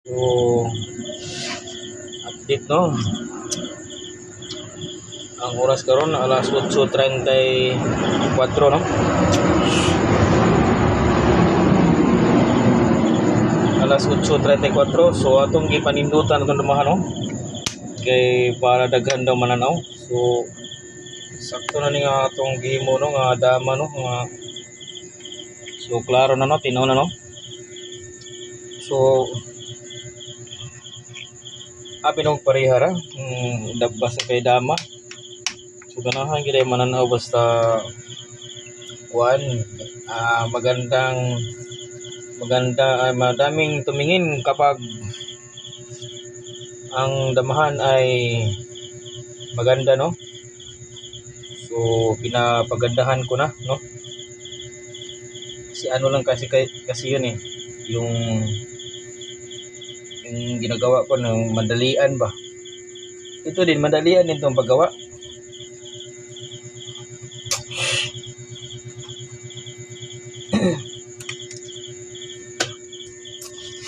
So, update no. Ang oras karon alas 8:34 no. Alas 8:34. So atong gipanindutan atong dumahan no. Kay para daghan daw mananaw. So sakto na ni nga atong gihimo no nga dama no nga. So klaro na no, tinaw na no. So apinog parihara dabas kay dama. So ganahan gid mananaw basta madaming tumingin kapag ang damahan ay maganda no. So pinapagandahan ko na no. Kasi ano lang kasi yun yung ginagawa ko ng madalian ba. Ito din madalian din itong paggawa.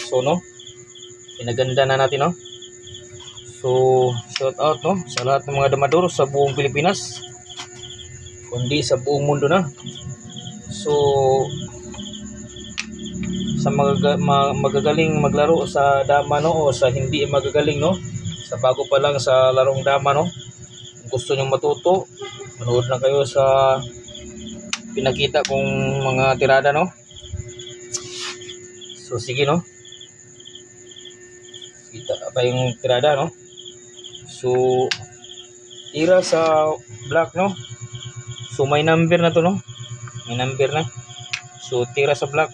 So no, pinaganda na natin no. So shout out no sa lahat ng mga damador sa buong Pilipinas, kundi sa buong mundo na. So sa magagaling maglaro sa dama no o sa hindi magagaling no, sa bago pa lang sa larong dama no, kung gusto nyo matuto, manood na kayo sa pinakita kong mga tirada no. So sige no, kita pa yung tirada no. So tira sa black no. So may number na to no, may number na. So tira sa black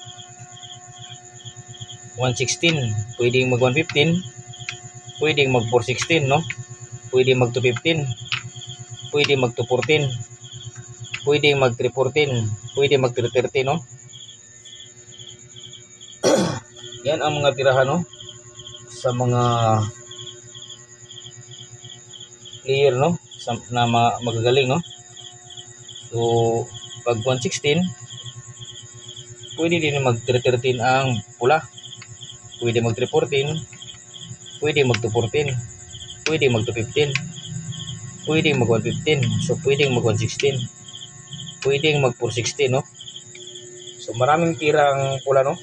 116, pwedeng mag 115, pwedeng mag 416 no, pwedeng mag 215, pwedeng mag 214, pwedeng mag 314, pwedeng mag 330 no. Yan ang mga tirahan no sa mga player no na magagaling no. So pag 116 pwede din mag 313 ang pula, pwede mag 314, pwede mag 214, pwede mag 215, pwede mag 115, so pwede mag 116, pwede mag 416 no. So maraming tira ang pula no.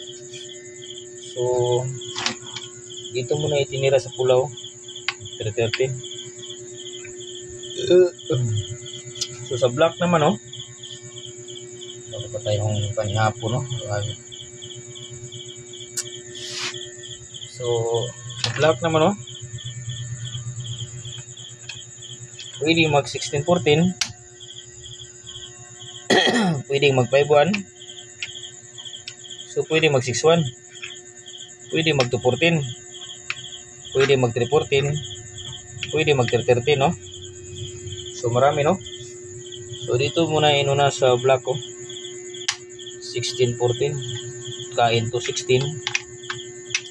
So dito muna itinira sa pula 313. So sa black naman no, bago pa tayong panihapon no. So sa black naman no, pwede mag 1614, pwede mag 51, so pwede mag 61, pwede mag 214, pwede mag 314, pwede mag 313 no. So marami no. So dito muna inuna sa black ko 1614, kain to 16,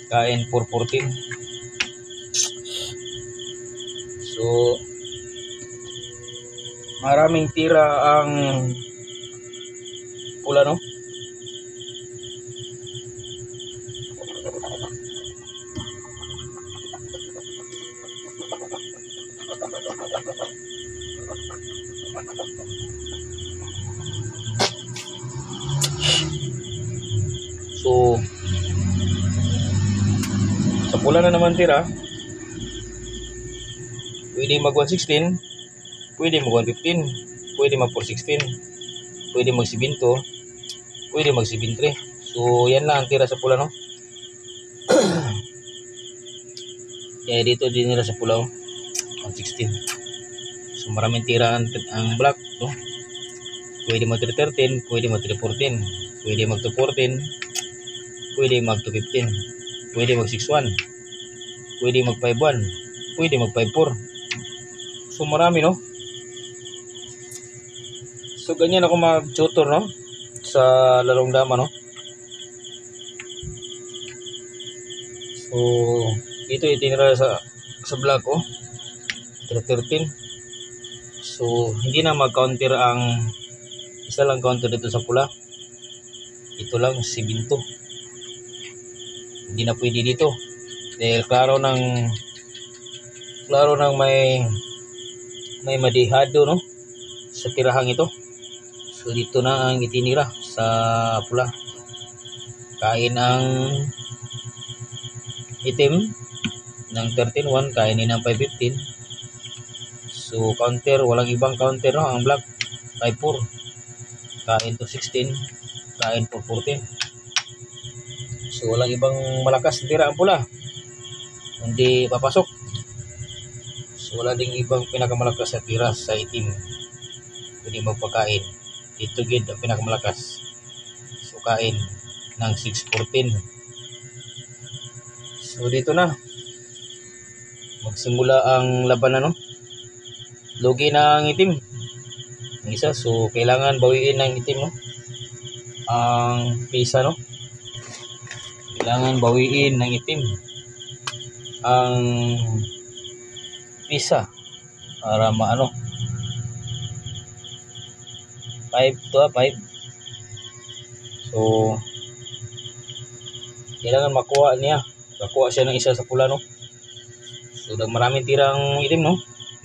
kain 414. So maraming tira ang pula no. So sa pula na naman tira, pwede mag 116, pwede mag 115, pwede mag 416, pwede mag 72, pwede mag 73. So yan lang ang tira sa pula no. Kaya dito din nila sa pula 116. So maraming tira ang black no. Pwede mag 313, pwede mag 314, pwede mag 214, pwede mag 215, pwede mag 61, pwede mag 51, pwede mag 54. So marami no. So ganyan ako mag-tutor no sa larong dama no. So ito itinira sa black 313. So hindi na mag-counter ang isa lang counter dito sa pula. Ito lang 72. Hindi na pwede dito. Dahil klaro ng may madihado no sa tirahang ito. So dito na ang itinira sa pula. Kain ang itim ng 13-1, kainin ng 5-15. So counter, walang ibang counter no, ang black 5-4. Kain to 16, kain for 14. So walang ibang malakas na tira ang pula, hindi papasok. So wala ding ibang pinakamalakas na tira sa itim, pwede magpakain. Ito gid ang pinakamalakas. So kain ng 6-14. So dito na magsimula ang labanan no. Lugi na ang itim ang isa, so kailangan bawiin ng itim no ang pisa no. Kailangan bawiin ng itim ang pisa para maano 5 to 5. So kailangan makuha siya ng isa sa pula no. So maraming tirang itim no,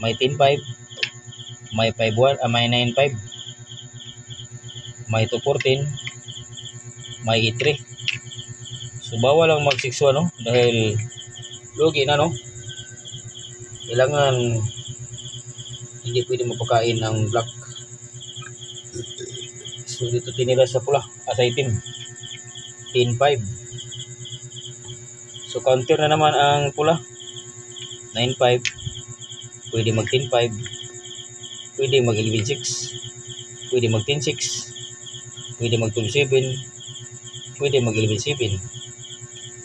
may 10-5, may 5-1, may 9-5, may 2-14, may 8-3. So bawal lang mag 6-1 no, dahil lugi na no. Kailangan hindi pwede mapakain ng black. So dito tinira sa pula, sa itim 10-5. So counter na naman ang pula 9-5, pwede mag 10-5, pwede mag 11-6, pwede mag 10-6, pwede mag 12-7, pwede mag 11-7,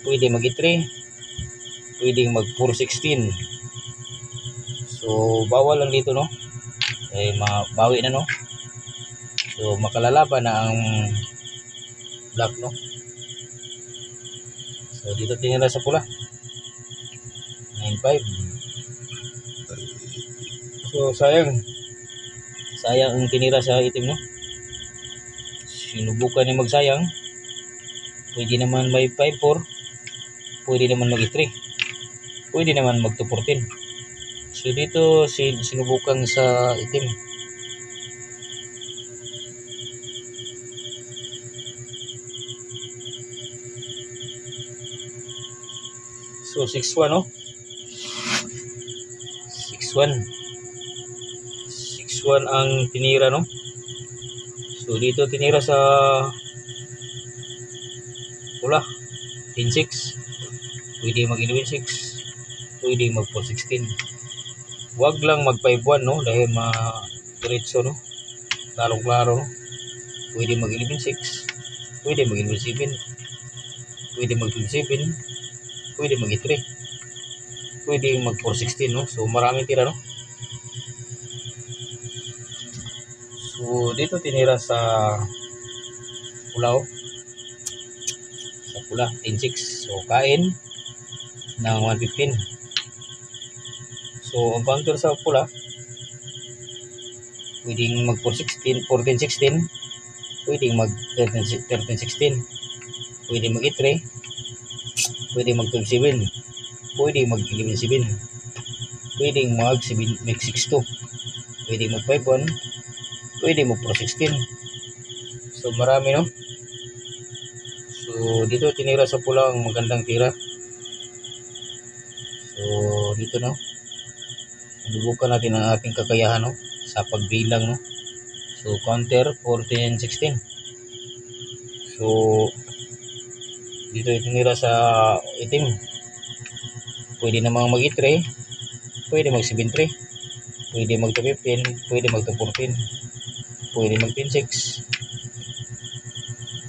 pwede mag 3, pwede mag 4-16. So bawal lang dito no, mabawi na no. So makalalaban na ang black no. So dito tinira sa pula 9-5. So sayang ang tinira sa itim no. Sinubukan ni magsayang, pwede naman may 5-4, pwede naman mag 3, pwede naman mag 2-14. So dito sinubukan sa itim. So 6-1 no, 6-1 ang tinira no. So dito tinira sa pula 10-6, pwede mag 11-6, pwede mag 4-16. Wag lang mag 5-1 no, dahil diretso no, lalong klaro no. Pwede mag 11-6, pwede mag 11-7, pwede mag 12-7, pwede mag 3, pwede mag 4-16 no. So maraming tira no. So dito tinira sa pula sa pula 10-6. So kain ng 115. So ang counter sa pula pwedeng mag 14-16, pwedeng mag 13-16, pwedeng mag 3, pwedeng mag 12-7, pwedeng mag 11-7, pwedeng mag 6-2, pwedeng mag 5-1, pwedeng mag 4-16. So marami no. So dito tinira sa pula ang magandang tira. So dito no, subukan natin ang ating kakayahan no sa pagbilang no. So counter 14-16. So dito itinira sa itim, pwede namang mag 3, pwede mag 7-3, pwede mag 2-15, pwede mag 2-14, pwede mag 10-6.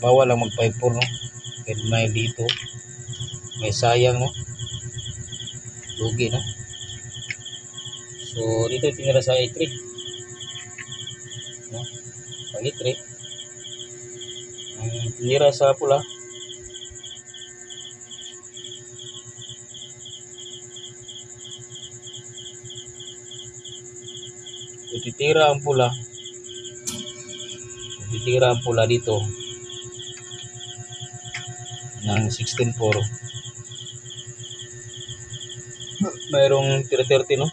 Bawal lang mag 5-4 no, and may dito may sayang no, lugi no. So dito tinira sa 8-3 no, pag 8-3 ang tinira sa pula titira ang pula dito ng 16-4. mayroong tira-30 no.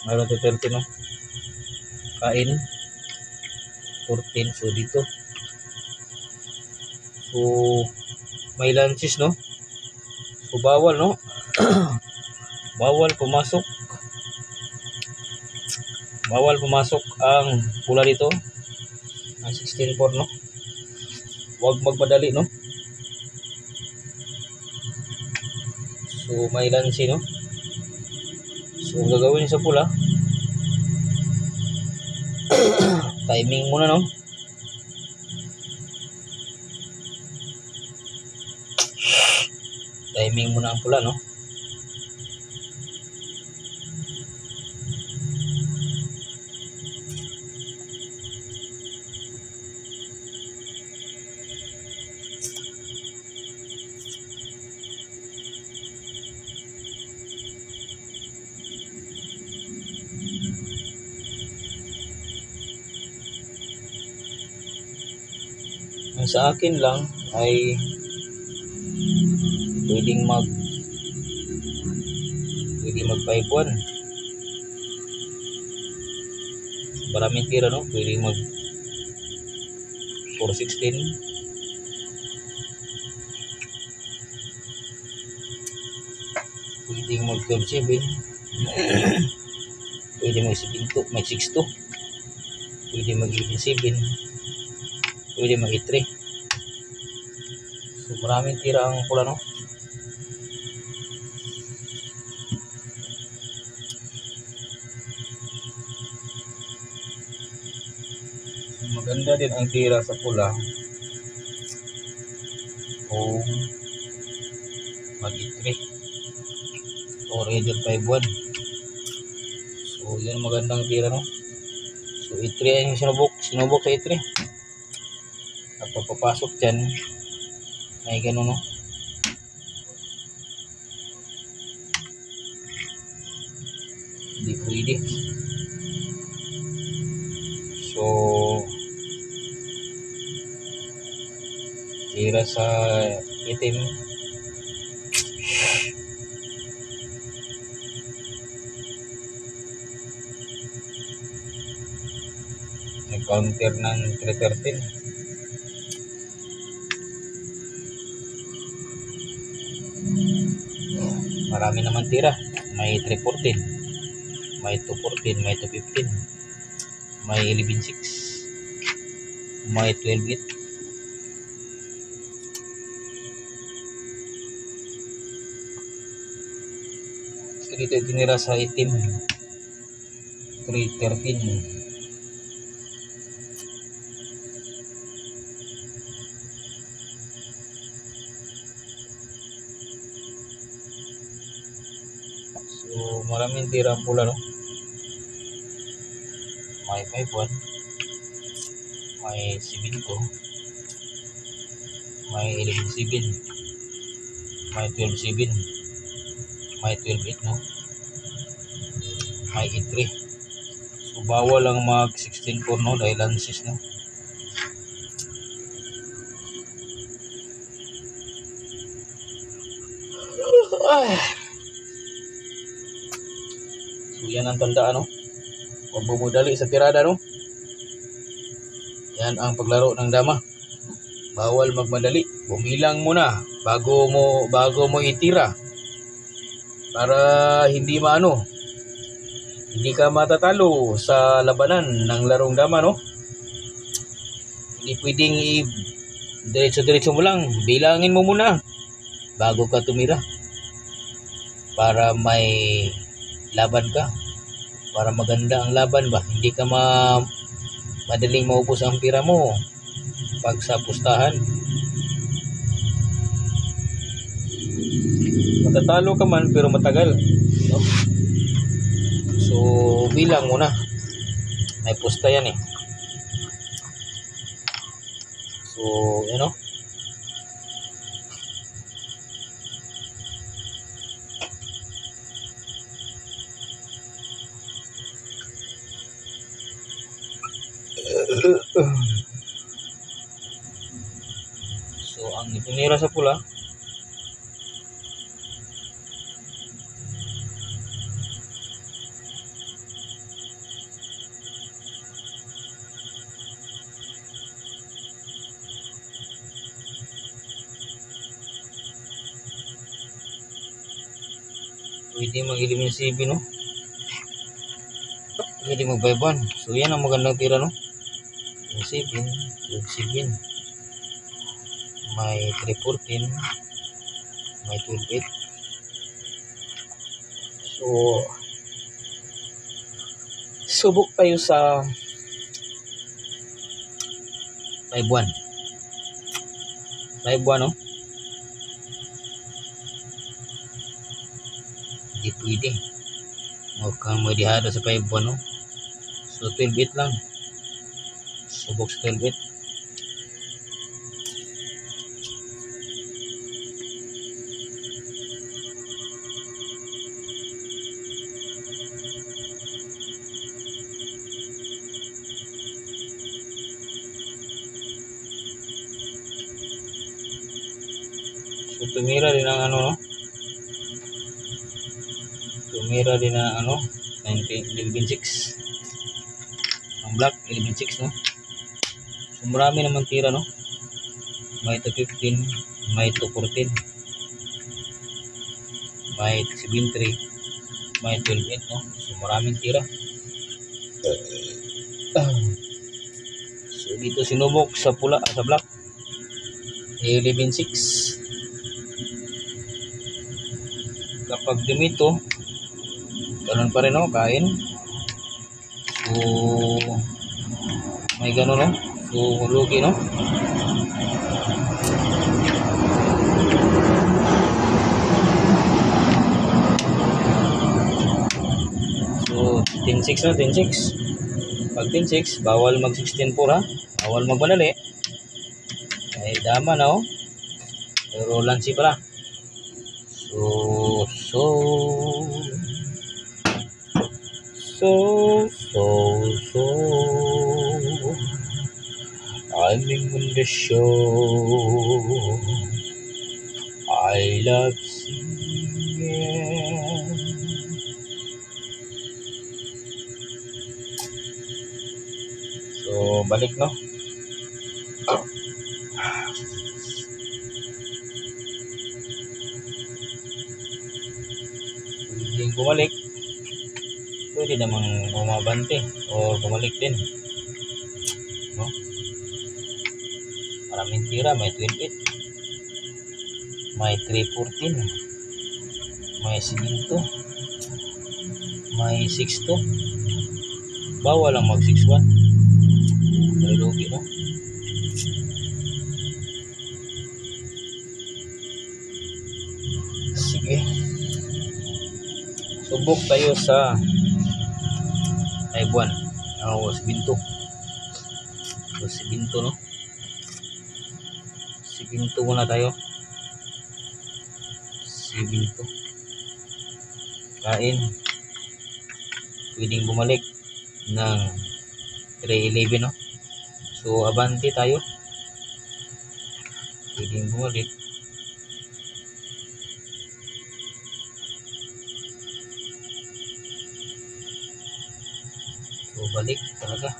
Mayroong tira-30 no. Kain 14, so dito. So may lunches no. So bawal no. Bawal pumasok. Bawal pumasok ang pula dito. Ang 16.4 no. Huwag magmadali no. So may lansi no. So ang gagawin sa pula, timing muna no. Timing muna ang pula no. Ang sa akin lang ay pwedeng mag 5-1. Maraming tira no, pwedeng mag 4-16. Pwedeng mag 12-7. Pwedeng mag 7-2, mag 6-2. Pwedeng mag 11-7. Pwedeng mag 8-3. So maraming tira ang pula no. Maganda din ang tira sa pula o mag 8-3 or either 5-1. So yan magandang tira no. So 8-3 ang sinubok sa 8-3. At papapasok dyan may gano'n no. Hindi pwede. So tira sa itim nag-counter ng 313. Marami naman tira. May 314, may 214, may 215, may 11-6, may 12-8. So dito tinira sa itim 313. So maraming tira ang pula no. May 5-1, may 7-2, may 11-7, may 12-7, may 12-8 no. May 8-3. So bawal lang mag 16-4 no dahil lances no. So yan ang tandaan no. Huwag bumudali sa tirada no. Yan ang paglaro ng dama. Bawal magmadali. Bumilang muna bago mo itira para hindi hindi ka matatalo sa labanan ng larong dama no. Hindi pwedeng diretso mo lang. Bilangin mo muna bago ka tumira para may laban ka. Para maganda ang laban ba, hindi ka madaling maubos ang pira mo pag sa pustahan. Matatalo ka man pero matagal no? So bilang muna, may pusta yan eh. So you know, so ang itinira sa pula Pwede mag-11 CB, no? Pwede mag-5-1. So, yan ang magandang tira, no? Yung 7, 7. May 314. May 12-8. So, subok tayo sa 5-1. 5-1, no? Hindi pwede. Huwag kang madihado sa 5-1, no? So, 12-8 lang. Subok sa 12-8. So, tumira din ang ano, no? Tumira din ang ano, 11.6. Ang black, 11.6, no? So, marami naman tira, no? May 2.15, may 2.14, may 7.3, may 12.8, no? So, maraming tira. So, dito sinubok sa pula, sa black, 11.6. Kapag dumito, ganun pa rin, no? Kain. So, may ganun, no? So, lugi, no? So, 10.6, no? 10.6. Pag 10.6, bawal mag 16.4, ha? Bawal magmadali. Ay, dama na, oh. Pero lansi pala. So, I'm on the show. I love singing. So, balik, no? Hindi bumalik. Pwede namang umabante o bumalik din, no? Maraming tira, may 28, may 314, may 7-2, may 6-2. Bawal lang mag 6-1. Malugi, no? Sige, subok tayo sa 5-1. Si Binto. So, si Binto, no? Si Binto muna tayo. Si Binto. Kain. Pwedeng bumalik ng 3.11, no? So, abante tayo. Pwedeng bumalik. So, balik talaga.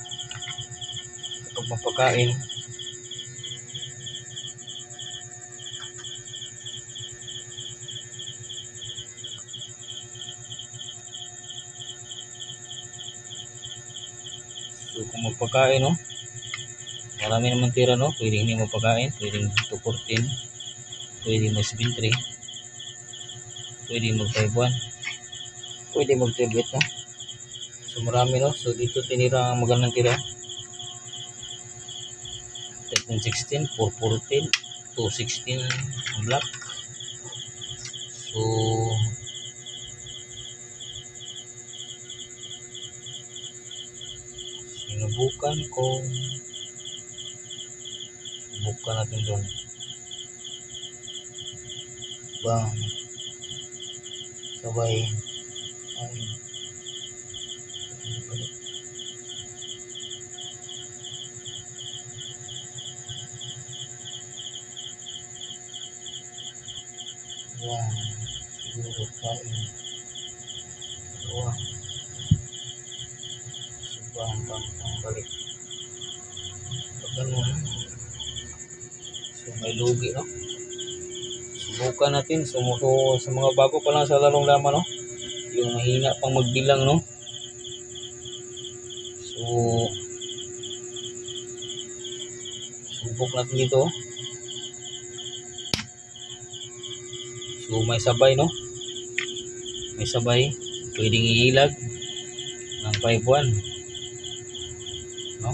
Kapag mapakain, so kung magpakain, no? Marami naman tira, no? Pwedeng hindi magpakain. Pwedeng 2.14. Pwedeng mag 7.3. Pwedeng mag 5.1. Pwedeng mag 12.8, no? So, marami, no? So, dito tinira ang magandang tira. 13.16, 4.14, 2.16 ang black. So, sinubukan natin doon. Bang. Sabay. Ay. Yan. Siguro kain. Dalawa. Subang balik. Pag ganun. So, may lugi, no? Subukan natin. Sumuso sa mga bago pa lang sa larong laman, no? yung mahina pang magbilang, no? So subok natin dito. So may sabay, no? May sabay. Pwedeng iilag ng 5-1, no?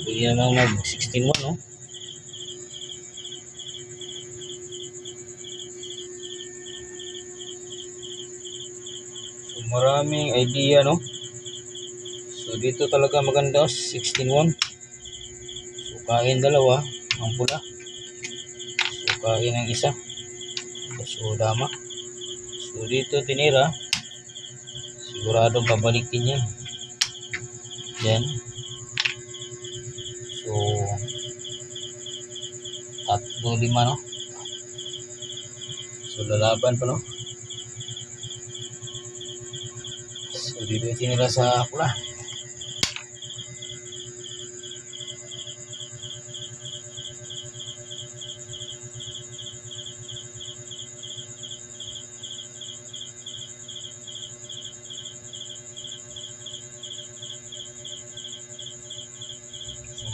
Pwede naman mag 16-1, no? So maraming idea, no? So dito talaga maganda 16-1. So kain dalawa ang pula. So kain ang isa. So dama. So dito tinira. Siguradong babalikin yan. Yan. So 3-5, no? So lalaban pa, no? So dito tinira sa pula.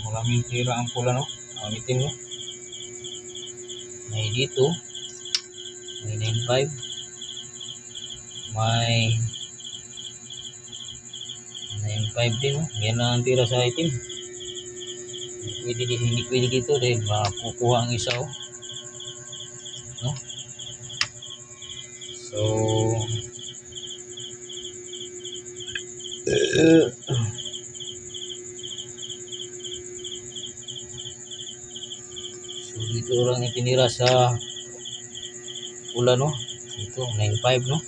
Maraming tira ang pula, no? Ang itim, no? May dito. May 9-5. May 9-5 din, no? Yan ang tira sa itim. Hindi pwede dito dahil makukuha ang isa, oh. No? So dito lang itinira sa pula, no? Ito 9-5, no?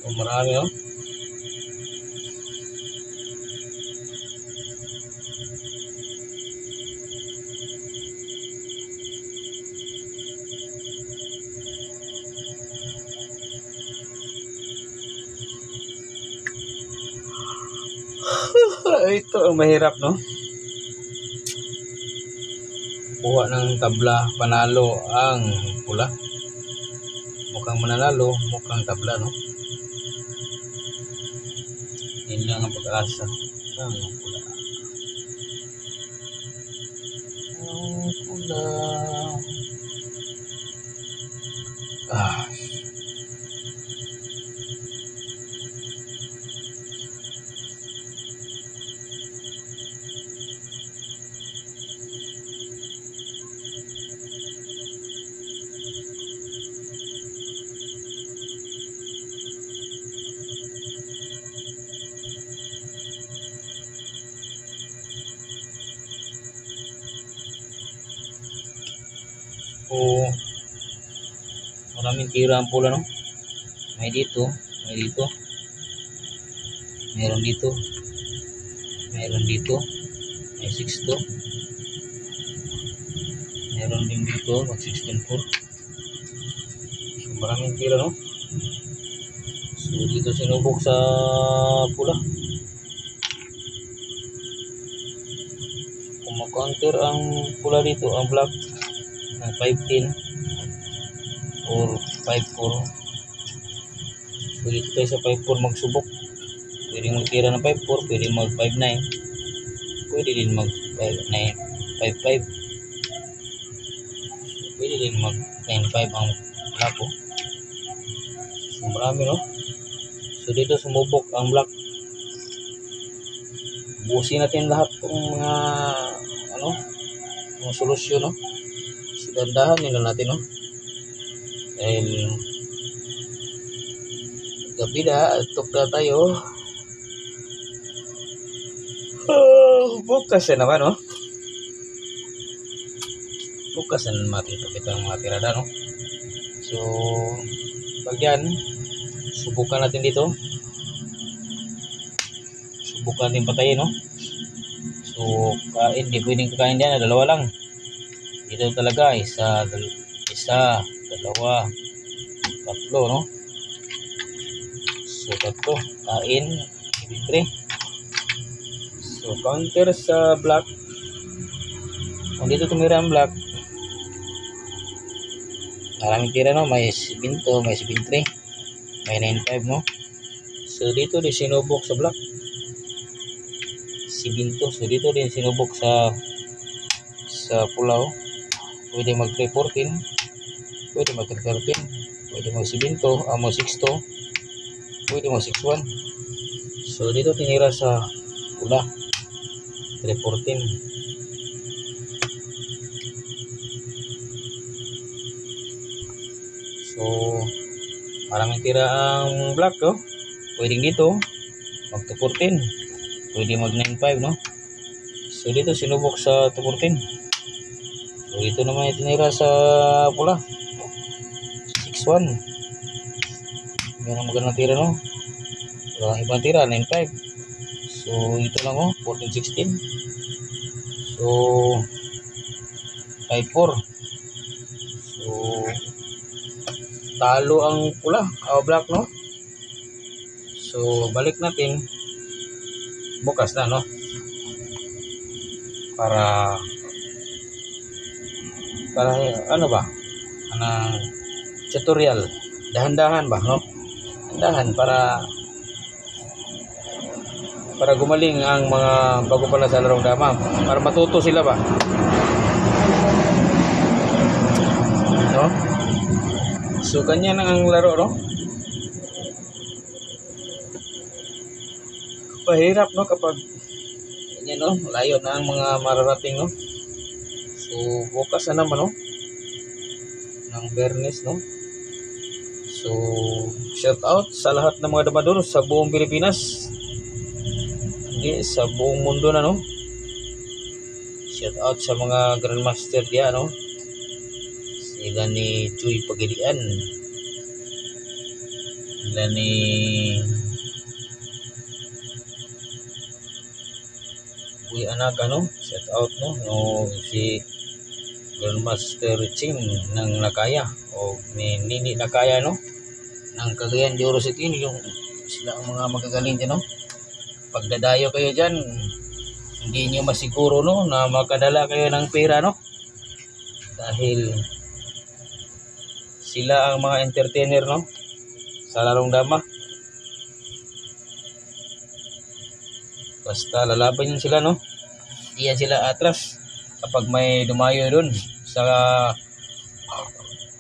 So marami, oh. Ito ang mahirap, no? Kuha ng tabla, panalo ang pula. Mukhang mananalo, mukhang tabla, no? Yan lang ang pag-asa ang pula. Ang pula. O maraming tira ang pula, no? May dito, meron dito, may 6-2, meron din dito mag 16-4. So maraming tira, no? So dito sinubok sa pula. Kung mag-counter ang pula dito, ang black ng 5-10 or 5-4. So dito tayo sa 5-4 magsubok. Pwede magtira ng 5-4, pwede mag 5-9, pwede din mag 5-5, pwede din mag 9-5 ang lapo. So marami, no? So dito sumubok ang black Busin natin lahat ng mga ano, mga solusyon, no. Sidandahan nila natin, no. Dahil gabi na, antok na tayo. Bukas na naman, no. Bukas na naman ipakita ang mga tirada, no. So pag yan, subukan natin dito. Subukan natin patayin, no. So kain, di pwedeng kakain yan, dalawa lang. Dito talaga, isa, dalawa, tatlo, no. So tatlo, kain, ibitri. So counter sa black. Kung dito tumira ang black, maraming tira, no. May 7, may 7-3, may 9-5, no. So dito din sinubok sa black 7. So dito din sinubok sa pulaw. Pwede mag 3-14, pwede mag 13, pwede mag 7, mag 6, pwede mag 6-1. So dito tinira sa pula 3-14. So maraming tira ang black, oh. Pwedeng dito mag 2-14, pwede mag 9-5, no. So dito sinubok sa 2-14. So ito naman itinira sa pula 6-1. Yan ang magandang tira, no. Walang ibang tira, 9-5. So ito lang, oh, 14-16. So 5-4. So talo ang pula, black, no. So balik natin bukas na, no, para ano ba, anong tutorial, dahan-dahan ba, no. Dahan para gumaling ang mga bago pala sa larong dama, para matuto sila ba, no. So ganyan ang laro, no. Pahirap, no, kapag ganyan, no, layo na ang mga mararating, no. So bukas na naman, no, ng Bernes, no. So shout out sa lahat ng mga damador sa buong Pilipinas, hindi sa buong mundo na, no. Shout out sa mga grandmaster diyan, no. Sila ni Chuy Pagilian, sila ni Uy Anaga, no. Shout out, no, si Grandmaster Ching ng Nakaya, o ni Nini Nakaya, no, ng Cagayan de Oro City. Yung sila ang mga magagaling din, no. Pagdadayo kayo dyan, hindi nyo masiguro, no, na makadala kayo ng pera, no, dahil sila ang mga entertainer, no, sa larong dama. Basta lalaban yun sila, no. Diyan sila atras kapag may dumayo doon sa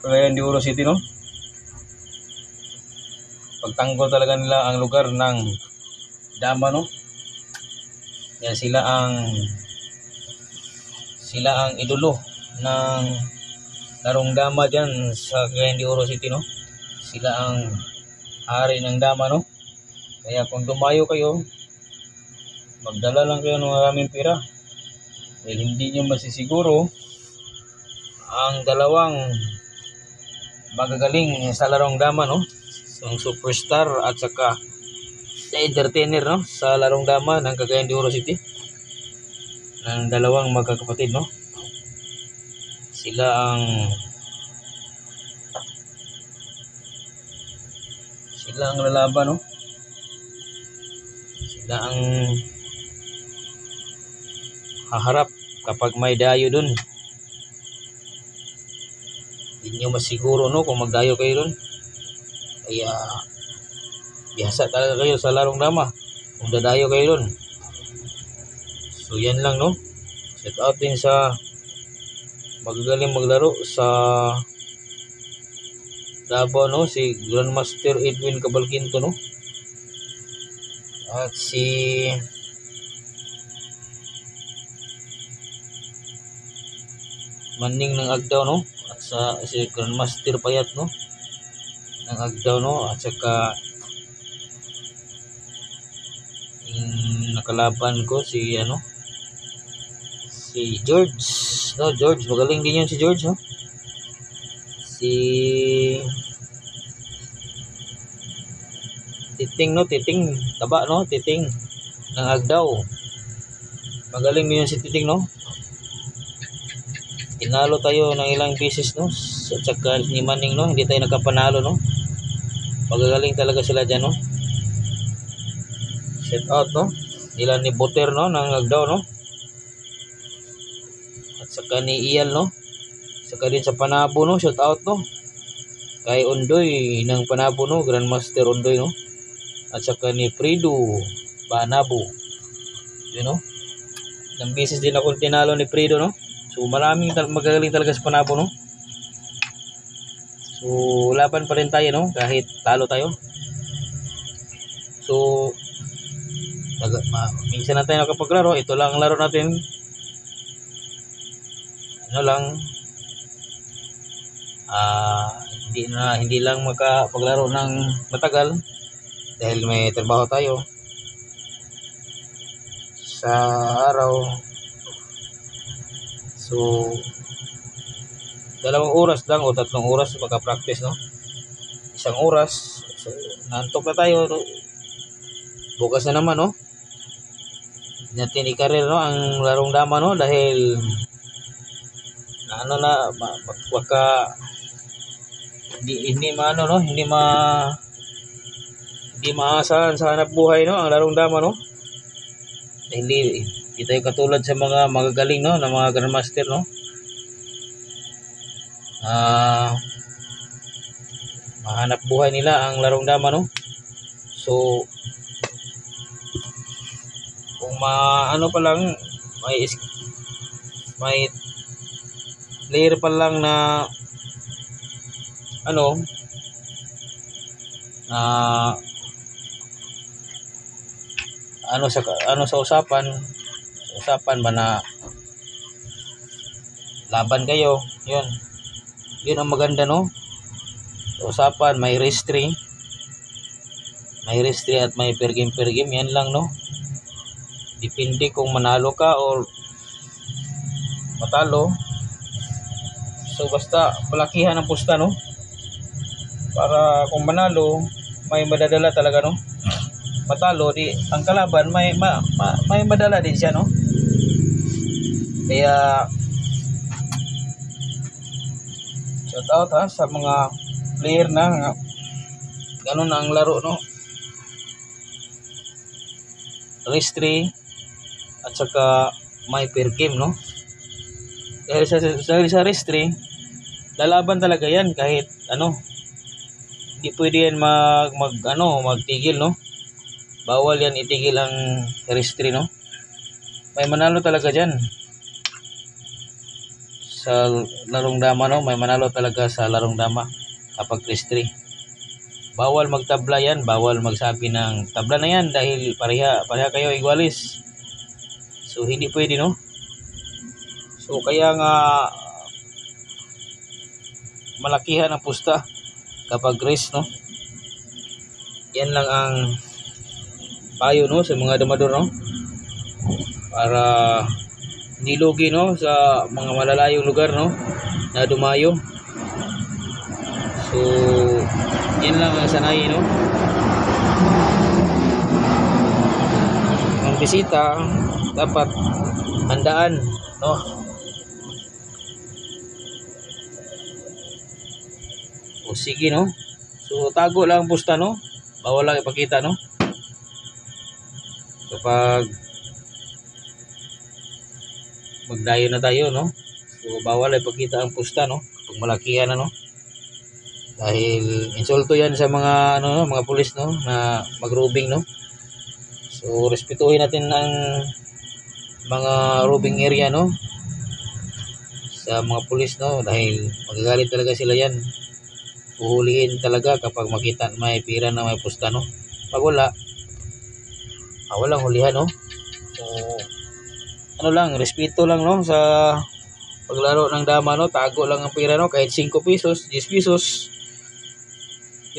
Cagayan de Oro City, no. Pagtanggol talaga nila ang lugar ng dama, no. Yan sila ang idolo ng larong dama diyan sa Cagayan de Oro City, no. Sila ang hari ng dama, no. Kaya kung dumayo kayo, magdala lang kayo ng maraming pera, dahil hindi nyo masisiguro ang dalawang magagaling sa larong dama, no. Ang superstar at saka entertainer, no, sa larong dama ng Cagayan de Oro City, ng dalawang magkakapatid, no. Sila ang lalaban, no. Sila ang haharap kapag may dayo dun. Hindi nyo masiguro, no, kung magdayo kayo dun. Kaya bihasa talaga kayo sa larong dama kung dadayo kayo dun. So yan lang, no. Shout out din sa magagaling maglaro sa Davao, no, si Grandmaster Edwin Cabalquinto, no, at si Manning ng Agdaw, no, at sa si Grandmaster Payat, no, ng Agdaw, no, at saka nakalaban ko si si George, no, George, magaling din yun si George, no, si Titing, no, Titing Taba, no, Titing ng Agdaw, magaling din yun si Titing, no. Tinalo tayo ng ilang beses, no, at saka ni Manning, no, hindi tayo nakapanalo, no. Magagaling talaga sila dyan, no. Set out, no, nila ni Buter, no, ng Agdaw, no, at saka ni Iyal, no, saka din sa Panabo, no, shout out, no, kay Undoy ng Panabo, no, Grandmaster Undoy, no, at saka ni Frido Panabo, you know, ng beses din ako tinalo ni Frido, no. So maraming magagaling talaga sa Panabo, no. So laban pa rin tayo, no, kahit talo tayo. So minsan na tayo nakapaglaro. Ito lang ang laro natin. Ano lang, hindi lang makapaglaro ng matagal dahil may trabaho tayo sa araw. So 2 oras lang o 3 oras maka-practice, no, 1 oras. So nantok na tayo, no? Bukas na naman, no, natin i-career, no, ang larong dama, no, dahil baka hindi maasahan sa hanap buhay, no, ang larong dama, no. Hindi tayo katulad sa mga magagaling, no, na mga Grandmaster, no. Mahanap buhay nila ang larong dama, no. So kung pa lang may player pa lang na sa usapan ba na laban kayo, yun ang maganda, no. Sa usapan may restri at may per game, yan lang, no. Depende kung manalo ka or matalo. So basta palakihan ang pusta, no, para kung manalo may madadala talaga, no. Matalo di ang kalaban may madala din siya, no. Kaya shout out, ha, sa mga player na ganun ang laro, no. Restri at saka may per game, no. Dahil sa restri lalaban talaga yan kahit hindi pwede yan magtigil, no. Bawal yan itigil ang restri, no. May manalo talaga dyan sa larong dama, no. May manalo talaga sa larong dama kapag restri. Bawal magtabla yan, bawal magsabi ng tabla na yan dahil pareha kayo igualis. So hindi pwede, no. So kaya nga malakihan ang pusta kapag race, no. Yan lang ang payo, no, sa mga damador, no, para hindi lugi, no, sa mga malalayong lugar, no, na dumayo. So yan lang ang sanay, no. Ang bisita dapat handaan, no. O sige, no. So tago lang ang pusta, no. Bawal lang ipakita, no. Kapag magdayo na tayo, no. So bawal ipakita ang pusta, no, kapag malakihan na, no. Dahil insulto yan sa mga mga pulis, no, na mag-robing, no. So respetuhin natin ang mga robing area, no, sa mga pulis, no, dahil magagalit talaga sila yan. Uhulihin talaga kapag makita may pira na may pusta, no. Pag walang hulihan, no. So respeto lang, no, sa paglaro ng dama, no, tago lang ang pera, no, kahit 5 pesos, 10 pesos,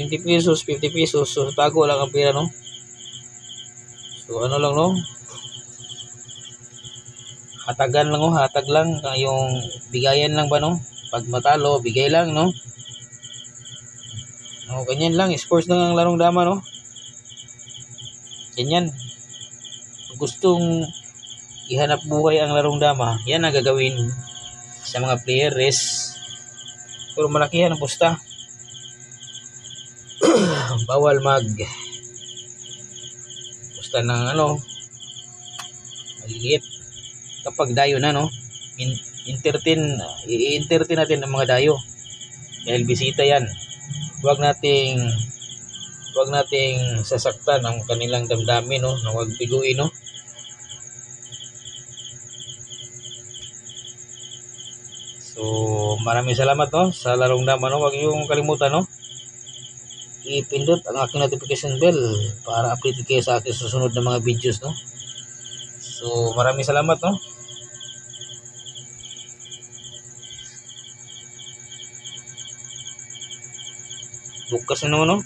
20 pesos, 50 pesos, so tago lang ang pera, no. So ano lang, no, hatagan lang, no, hatag lang, yung bigayan lang ba, no, pag matalo bigay lang, no. No, ganyan lang, sports lang ang larong dama, no. Ganyan, gustong ihanap buhay ang larong dama, yan ang gagawin sa mga players. Pero malakihan ang pusta. Bawal mag pusta ng ano, maliliit. Kapag dayo na, no, i-entertain natin ang mga dayo. Dahil bisita yan. Huwag nating sasaktan ang kanilang damdamin, no, na huwag biguin, no. So, maraming salamat, no, sa larong dama, no. Huwag yung kalimutan, no, ipindot ang aking notification bell para update kayo sa aking susunod na mga videos, no. So, maraming salamat, no. Bukas na naman, no.